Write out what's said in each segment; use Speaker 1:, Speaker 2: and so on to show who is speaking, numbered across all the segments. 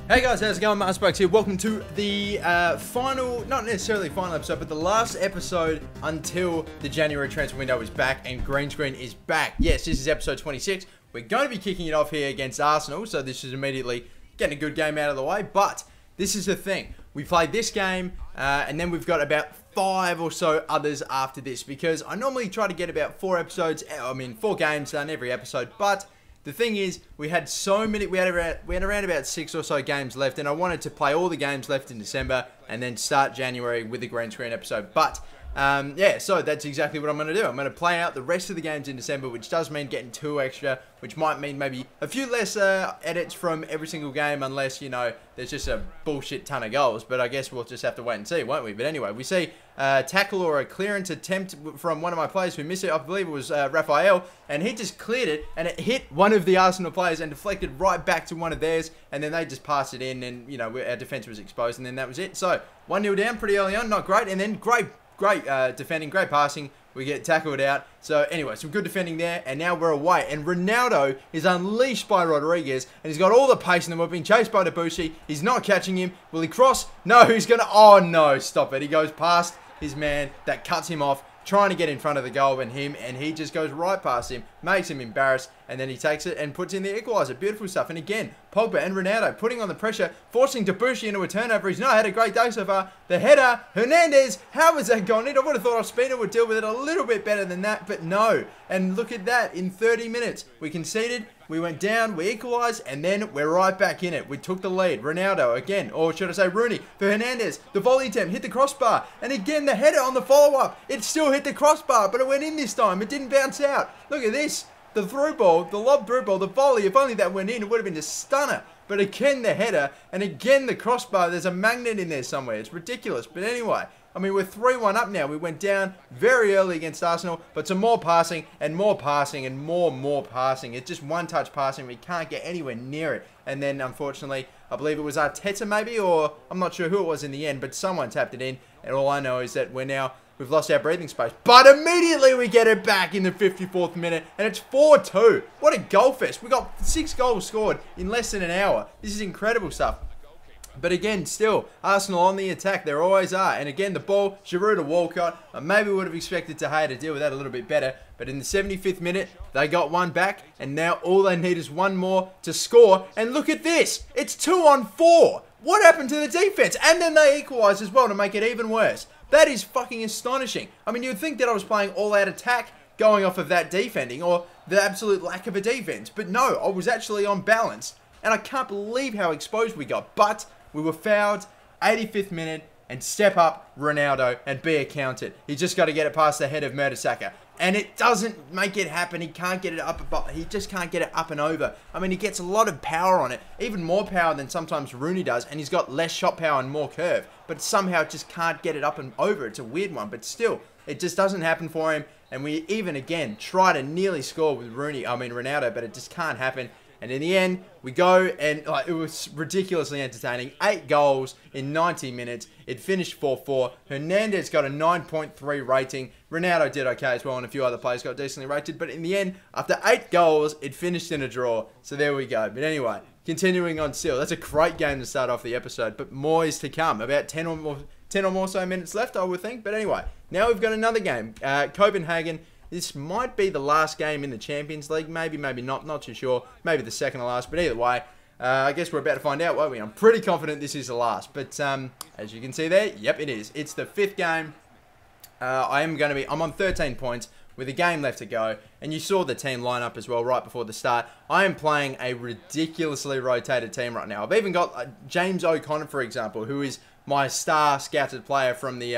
Speaker 1: Hey guys, how's it going? MasterBucks here. Welcome to the final, not necessarily final episode, but the last episode until the January transfer window is back and green screen is back. Yes, this is episode 26. We're going to be kicking it off here against Arsenal, so this is immediately getting a good game out of the way. But this is the thing. We played this game, and then we've got about 5 or so others after this, because I normally try to get about 4 games done every episode, but the thing is, we had so many, we had around about 6 or so games left, and I wanted to play all the games left in December and then start January with the green screen episode. But yeah, so that's exactly what I'm going to do. I'm going to play out the rest of the games in December, which does mean getting 2 extra, which might mean maybe a few less edits from every single game, unless, you know, there's just a bullshit ton of goals. But I guess we'll just have to wait and see, won't we? But anyway, we see a tackle or a clearance attempt from one of my players who missed it. I believe it was Raphael, and he just cleared it, and it hit one of the Arsenal players and deflected right back to one of theirs, and then they just passed it in, and, you know, our defense was exposed, and then that was it. So 1-0 down pretty early on, not great, and then great defending, great passing. We get tackled out. So anyway, some good defending there, and now we're away. And Ronaldo is unleashed by Rodriguez, and he's got all the pace in the world, being chased by Debussy. He's not catching him. Will he cross? No, he's gonna. Oh no, stop it. He goes past his man, that cuts him off, trying to get in front of the goal and he just goes right past him, makes him embarrassed, and then he takes it and puts in the equaliser. Beautiful stuff. And again, Pogba and Ronaldo putting on the pressure, forcing Debussy into a turnover. He's not had a great day so far. The header, Hernandez, how has that gone in? I would have thought Ospina would deal with it a little bit better than that, but no. And look at that, in 30 minutes, we conceded, we went down, we equalised, and then we're right back in it. We took the lead. Ronaldo again, or should I say Rooney, for Hernandez. The volley attempt hit the crossbar, and again the header on the follow-up. It still hit the crossbar, but it went in this time. It didn't bounce out. Look at this. The through ball, the lob through ball, the volley, if only that went in, it would have been a stunner. But again, the header, and again, the crossbar. There's a magnet in there somewhere. It's ridiculous. But anyway, I mean, we're 3-1 up now. We went down very early against Arsenal, but some more passing, and more passing, and more passing. It's just one-touch passing. We can't get anywhere near it. And then, unfortunately, I believe it was Arteta maybe, or I'm not sure who it was in the end, but someone tapped it in. And all I know is that we've lost our breathing space. But immediately we get it back in the 54th minute, and it's 4-2. What a goal fest. We got 6 goals scored in less than an hour. This is incredible stuff. But again, still, Arsenal on the attack. There always are. And again, the ball, Giroud to Walcott. I maybe would have expected De Gea to deal with that a little bit better. But in the 75th minute, they got one back. And now all they need is one more to score. And look at this. It's 2-on-4. What happened to the defense? And then they equalise as well to make it even worse. That is fucking astonishing. I mean, you would think that I was playing all-out attack going off of that defending or the absolute lack of a defense. But no, I was actually on balance. And I can't believe how exposed we got. But we were fouled, 85th minute, and step up Ronaldo and be accounted. He's just got to get it past the head of Mertesacker. And it doesn't make it happen. He can't get it up, he just can't get it up and over. I mean, he gets a lot of power on it, even more power than sometimes Rooney does, and he's got less shot power and more curve. But somehow just can't get it up and over. It's a weird one, but still, it just doesn't happen for him. And we even again try to nearly score with Ronaldo, but it just can't happen. And in the end, we go, and it was ridiculously entertaining. 8 goals in 90 minutes. It finished 4-4. Hernandez got a 9.3 rating. Ronaldo did okay as well, and a few other players got decently rated. But in the end, after 8 goals, it finished in a draw. So there we go. But anyway, continuing on still. That's a great game to start off the episode, but more is to come. About 10 or more so minutes left, I would think. But anyway, now we've got another game. Copenhagen. This might be the last game in the Champions League. Maybe, maybe not. Not too sure. Maybe the second to last. But either way, I guess we're about to find out, won't we? I'm pretty confident this is the last. But as you can see there, yep, it is. It's the 5th game. I'm on 13 points with a game left to go. And you saw the team line up as well right before the start. I am playing a ridiculously rotated team right now. I've even got James O'Connor, for example, who is my star scouted player from the,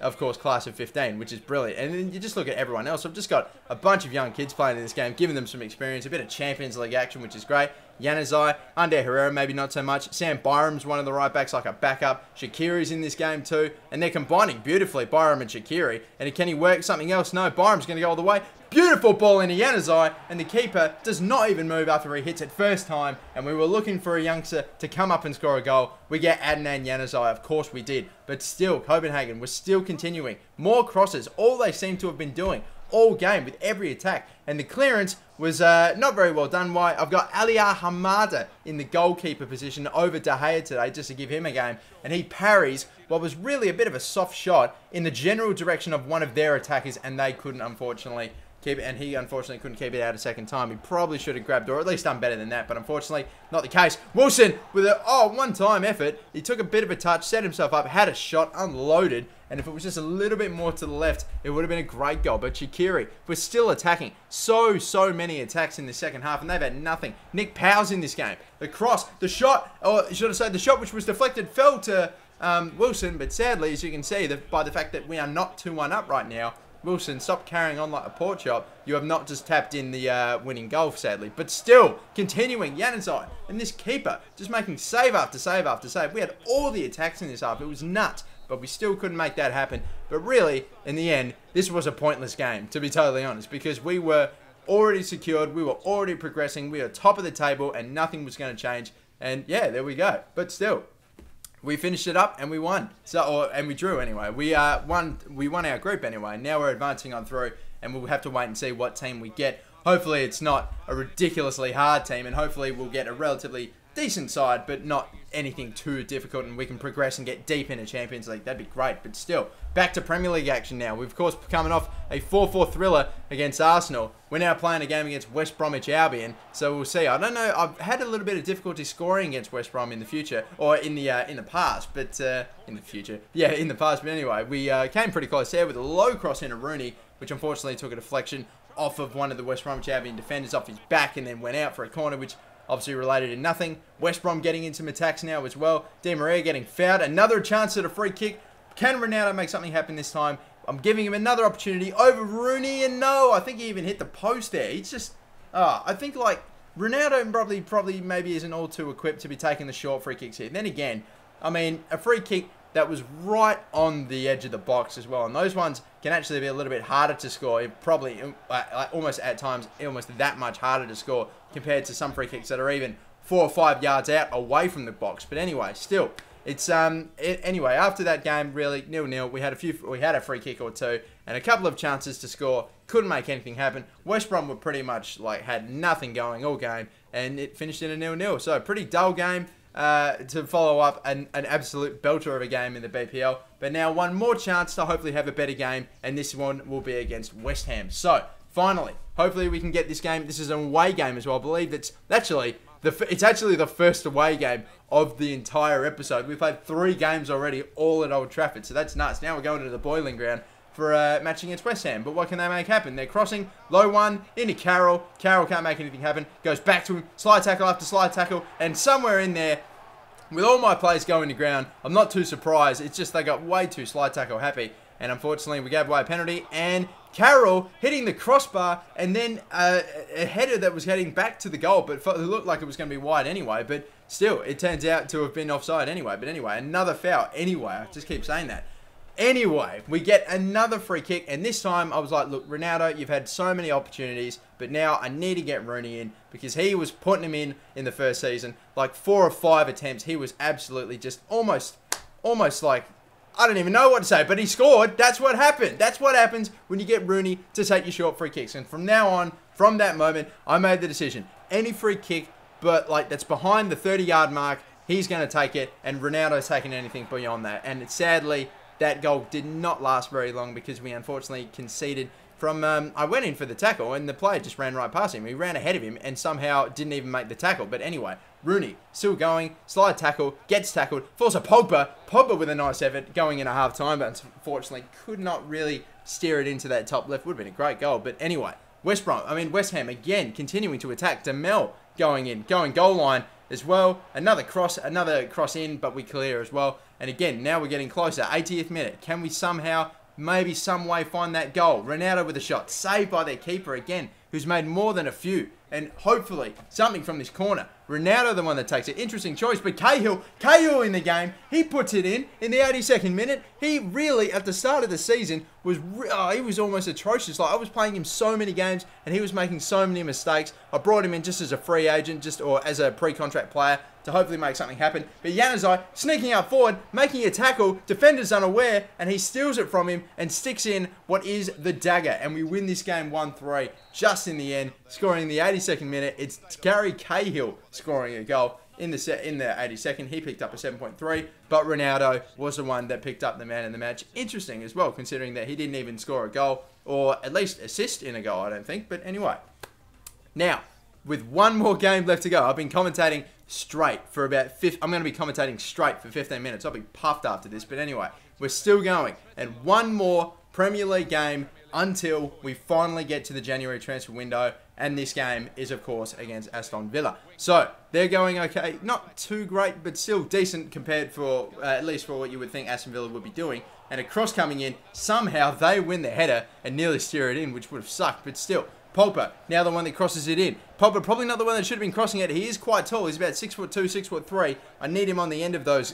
Speaker 1: of course, class of 15, which is brilliant. And then you just look at everyone else. I've just got a bunch of young kids playing in this game, giving them some experience, a bit of Champions League action, which is great. Januzaj, Ander Herrera, maybe not so much. Sam Byram's one of the right backs, like a backup. Shaqiri's in this game too. And they're combining beautifully, Byram and Shaqiri. And can he work something else? No, Byram's going to go all the way. Beautiful ball into Januzaj, and the keeper does not even move after he hits it first time. And we were looking for a youngster to come up and score a goal. We get Adnan Januzaj, of course we did. But still, Copenhagen was still continuing. More crosses, all they seem to have been doing all game with every attack. And the clearance was not very well done. Why? I've got Aliyah Hamada in the goalkeeper position over De Gea today, just to give him a game. And he parries what was really a bit of a soft shot in the general direction of one of their attackers, and they couldn't, unfortunately, keep it, and he unfortunately couldn't keep it out a second time. He probably should have grabbed, or at least done better than that, but unfortunately not the case. Wilson with a one-time effort. He took a bit of a touch, set himself up, had a shot, unloaded, and if it was just a little bit more to the left, it would have been a great goal. But Shaqiri was still attacking. So many attacks in the second half, and they've had nothing. Nick Powell's in this game. The cross, the shot, or should I say the shot which was deflected, fell to Wilson, but sadly, as you can see, by the fact that we are not 2-1 up right now, Wilson, stop carrying on like a pork chop. You have not just tapped in the winning goal, sadly. But still, continuing, Januzaj and this keeper just making save after save after save. We had all the attacks in this half. It was nuts, but we still couldn't make that happen. But really, in the end, this was a pointless game, to be totally honest, because we were already secured. We were already progressing. We were top of the table, and nothing was going to change. And yeah, there we go. But still, we finished it up and we won. And we drew anyway. We won our group anyway. Now we're advancing on through, and we'll have to wait and see what team we get. Hopefully it's not a ridiculously hard team, and hopefully we'll get a relatively decent side, but not anything too difficult, and we can progress and get deep into Champions League. That'd be great. But still, back to Premier League action now. We've of course coming off a 4-4 thriller against Arsenal. We're now playing a game against West Bromwich Albion, so we'll see. I don't know. I've had a little bit of difficulty scoring against West Brom in the future, or in the past, but in the future, yeah, in the past. But anyway, we came pretty close there with a low cross into Rooney, which unfortunately took a deflection off of one of the West Bromwich Albion defenders off his back, and then went out for a corner, which obviously related to nothing. West Brom getting into some attacks now as well. Di Maria getting fouled. Another chance at a free kick. Can Ronaldo make something happen this time? I'm giving him another opportunity over Rooney, and no, I think he even hit the post there. He's just, I think like Ronaldo probably maybe isn't all too equipped to be taking the short free kicks here. Then again, I mean, a free kick that was right on the edge of the box as well, and those ones can actually be a little bit harder to score. Probably almost at times almost that much harder to score compared to some free kicks that are even 4 or 5 yards out away from the box. But anyway, still, it's anyway, after that game, really 0-0. We had a free kick or two and a couple of chances to score. Couldn't make anything happen. West Brom were pretty much like had nothing going all game, and it finished in a 0-0. So pretty dull game. To follow up an absolute belter of a game in the BPL. But now one more chance to hopefully have a better game, and this one will be against West Ham. So finally, hopefully we can get this game. This is an away game as well. I believe it's actually the first away game of the entire episode. We've played 3 games already, all at Old Trafford, so that's nuts. Now we're going to the boiling ground for a match against West Ham. But what can they make happen? They're crossing, low one, into Carroll. Carroll can't make anything happen. Goes back to him, slide tackle after slide tackle, and somewhere in there, with all my plays going to ground, I'm not too surprised. It's just they got way too slide tackle happy. And unfortunately, we gave away a penalty. And Carroll hitting the crossbar, and then a header that was heading back to the goal, but it looked like it was going to be wide anyway. But still, it turns out to have been offside anyway. But anyway, another foul anyway. I just keep saying that. Anyway, we get another free kick, and this time I was like, look, Ronaldo, you've had so many opportunities, but now I need to get Rooney in, because he was putting him in the first season. Like 4 or 5 attempts, he was absolutely just almost like, I don't even know what to say, but he scored. That's what happened. That's what happens when you get Rooney to take your short free kicks. And from now on, from that moment, I made the decision. Any free kick, but like that's behind the 30-yard mark, he's going to take it, and Ronaldo's taking anything beyond that. And sadly, that goal did not last very long, because we unfortunately conceded from, I went in for the tackle, and the player just ran right past him. He ran ahead of him and somehow didn't even make the tackle. But anyway, Rooney still going, slide tackle, gets tackled, falls to Pogba. Pogba with a nice effort going in at half time, but unfortunately could not really steer it into that top left. Would have been a great goal. But anyway, West Ham again continuing to attack. Demel going goal line as well. Another cross in, but we clear as well. And again, now we're getting closer. 80th minute. Can we somehow, maybe some way, find that goal? Ronaldo with a shot. Saved by their keeper again, who's made more than a few. And hopefully, something from this corner. Ronaldo the one that takes it. Interesting choice. But Cahill in the game. He puts it in the 82nd minute. He really, at the start of the season, he was almost atrocious. Like, I was playing him so many games, and he was making so many mistakes. I brought him in just as a free agent, or as a pre-contract player, to hopefully make something happen. But Januzaj sneaking up forward, making a tackle, defender's unaware, and he steals it from him and sticks in what is the dagger. And we win this game 1-3 just in the end, scoring in the 82nd minute. It's Gary Cahill scoring a goal. In the 82nd, he picked up a 7.3, but Ronaldo was the one that picked up the man in the match. Interesting as well, considering that he didn't even score a goal, or at least assist in a goal, I don't think. But anyway, now, with one more game left to go, I've been commentating straight for about I'm going to be commentating straight for 15 minutes. I'll be puffed after this, but anyway, we're still going. And one more Premier League game until we finally get to the January transfer window. And this game is, of course, against Aston Villa. So, they're going okay. Not too great, but still decent compared for, at least for what you would think Aston Villa would be doing. And a cross coming in, somehow they win the header and nearly steer it in, which would have sucked, but still. Pogba, now the one that crosses it in. Pogba, probably not the one that should have been crossing it. He is quite tall. He's about 6'2", 6'3". I need him on the end of those.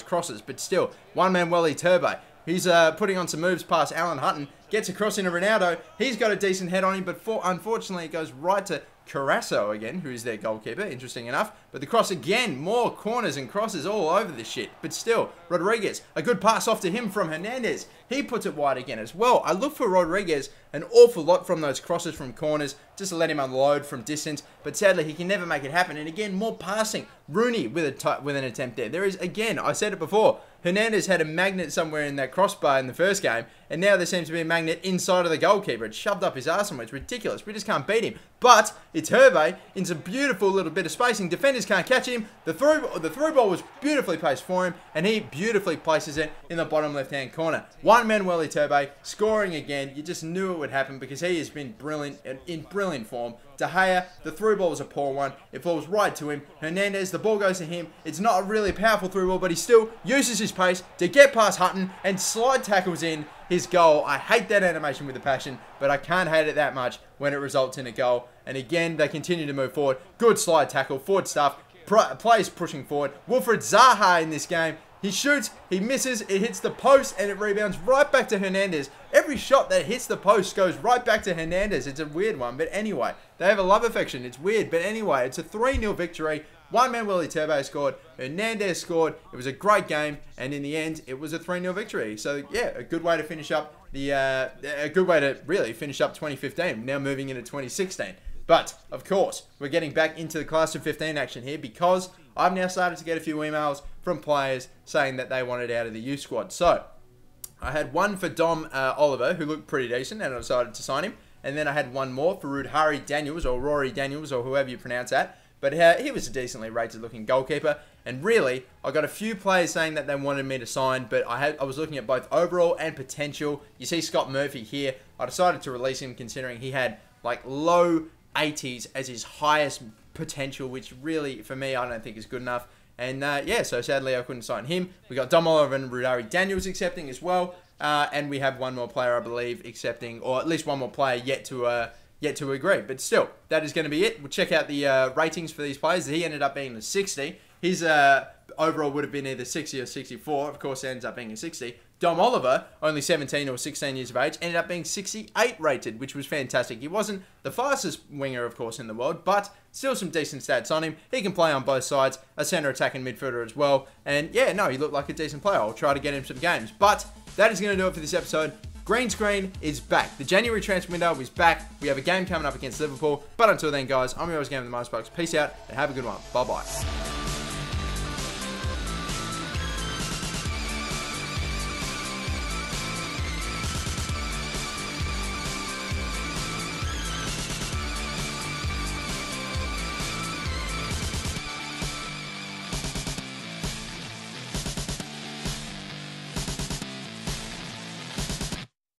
Speaker 1: Crosses. But still, one-man Welly Turbo. He's putting on some moves past Alan Hutton. Gets across into Ronaldo. He's got a decent head on him, but unfortunately it goes right to Carasso again, who is their goalkeeper, interesting enough. But the cross again, more corners and crosses all over this shit. But still, Rodriguez, a good pass off to him from Hernandez. He puts it wide again as well. I look for Rodriguez an awful lot from those crosses from corners, just to let him unload from distance. But sadly, he can never make it happen. And again, more passing. Rooney with an attempt there. There is, again, I said it before, Hernandez had a magnet somewhere in that crossbar in the first game, and now there seems to be a magnet inside of the goalkeeper. It's shoved up his arse somewhere. It's ridiculous. We just can't beat him. But it's Hervé in some beautiful little bit of spacing. Defenders can't catch him. The through ball was beautifully placed for him, and he beautifully places it in the bottom left-hand corner. One-man Welly Turbe scoring again. You just knew it would happen because he has been brilliant, in brilliant form. De Gea, the through ball was a poor one. It falls right to him. Hernandez, the ball goes to him. It's not a really powerful through ball, but he still uses his pace to get past Hutton and slide tackles in his goal. I hate that animation with a passion, but I can't hate it that much when it results in a goal. And again, they continue to move forward. Good slide tackle, forward stuff. Players pushing forward. Wilfred Zaha in this game. He shoots, he misses, it hits the post, and it rebounds right back to Hernandez. Every shot that hits the post goes right back to Hernandez. It's a weird one, but anyway, they have a love affection. It's weird, but anyway, it's a 3-0 victory. One-man Willy Turbo scored, Hernandez scored. It was a great game, and in the end, it was a 3-0 victory. So yeah, a good way to finish up a good way to really finish up 2015. Now moving into 2016. But, of course, we're getting back into the Class of 15 action here because I've now started to get a few emails from players saying that they wanted out of the youth squad. So, I had one for Dom Oliver, who looked pretty decent, and I decided to sign him. And then I had one more for Rudhari Daniels, or Rory Daniels, or whoever you pronounce that. But he was a decently rated looking goalkeeper. And really, I got a few players saying that they wanted me to sign, but I was looking at both overall and potential. You see Scott Murphy here. I decided to release him considering he had like low 80s as his highest potential, which really, for me, I don't think is good enough. And yeah, so sadly I couldn't sign him. We got Dom Oliver and Rudari Daniels accepting as well. And we have one more player, I believe, accepting, or at least one more player yet to agree. But still, that is going to be it. We'll check out the ratings for these players. He ended up being a 60. His overall would have been either 60 or 64. Of course, it ends up being a 60. Dom Oliver, only 17 or 16 years of age, ended up being 68 rated, which was fantastic. He wasn't the fastest winger, of course, in the world, but still some decent stats on him. He can play on both sides, a centre attacking midfielder as well. And yeah, no, he looked like a decent player. I'll try to get him some games. But that is going to do it for this episode. Green screen is back. The January transfer window is back. We have a game coming up against Liverpool. But until then, guys, I'm your host, Game of the MasterBucks. Peace out and have a good one. Bye-bye.